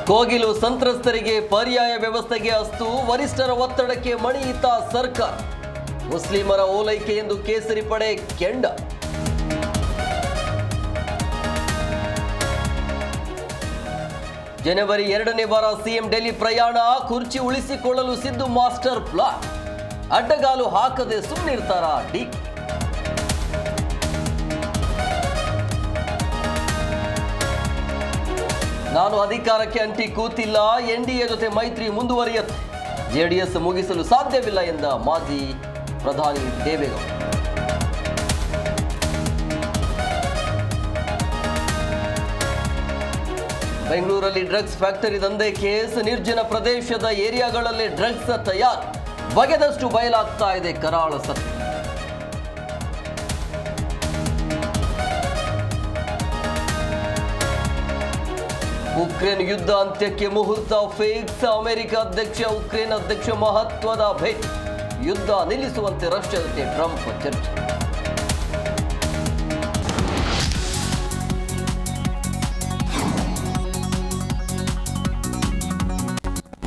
ಕೋಗಿಲು ಸಂತ್ರಸ್ತರಿಗೆ ಪರ್ಯಾಯ ವ್ಯವಸ್ಥೆಗೆ ಅಸ್ತು, ವರಿಷ್ಠರ ಒತ್ತಡಕ್ಕೆ ಮಣಿಯಿತ ಸರ್ಕಾರ. ಮುಸ್ಲಿಮರ ಓಲೈಕೆ ಎಂದು ಕೇಸರಿ ಪಡೆ ಕೆಂಡ. ಜನವರಿ 2ನೇ ವಾರ ಸಿಎಂ ಡೆಲ್ಲಿ ಪ್ರಯಾಣ, ಕುರ್ಚಿ ಉಳಿಸಿಕೊಳ್ಳಲು ಸಿದ್ದು ಮಾಸ್ಟರ್ ಪ್ಲಾನ್. ಅಡ್ಡಗಾಲು ಹಾಕದೆ ಸುಮ್ಮನಿರ್ತಾರ ಡಿ. ನಾನು ಅಧಿಕಾರಕ್ಕೆ ಅಂಟಿ ಕೂತಿಲ್ಲ, ಎನ್ಡಿಎ ಜೊತೆ ಮೈತ್ರಿ ಮುಂದುವರಿಯುತ್ತೆ, ಜೆಡಿಎಸ್ ಮುಗಿಸಲು ಸಾಧ್ಯವಿಲ್ಲ ಎಂದ ಮಾಜಿ ಪ್ರಧಾನಿ ದೇವೇಗೌಡ. ಬೆಂಗಳೂರಲ್ಲಿ ಡ್ರಗ್ಸ್ ಫ್ಯಾಕ್ಟರಿ ದಂಧೆ ಕೇಸ್, ನಿರ್ಜನ ಪ್ರದೇಶದ ಏರಿಯಾಗಳಲ್ಲಿ ಡ್ರಗ್ಸ್ ತಯಾರು, ಬಗೆದಷ್ಟು ಬಯಲಾಗ್ತಾ ಇದೆ ಕರಾಳ ಸತ್ಯ. ಉಕ್ರೇನ್ ಯುದ್ಧ ಅಂತ್ಯಕ್ಕೆ ಮುಹೂರ್ತ ಫಿಕ್ಸ್, ಅಮೆರಿಕ ಅಧ್ಯಕ್ಷ ಉಕ್ರೇನ್ ಅಧ್ಯಕ್ಷ ಮಹತ್ವದ ಭೇಟಿ, ಯುದ್ಧ ನಿಲ್ಲಿಸುವಂತೆ ರಷ್ಯಾ ಜೊತೆ ಟ್ರಂಪ್ ಚರ್ಚೆ.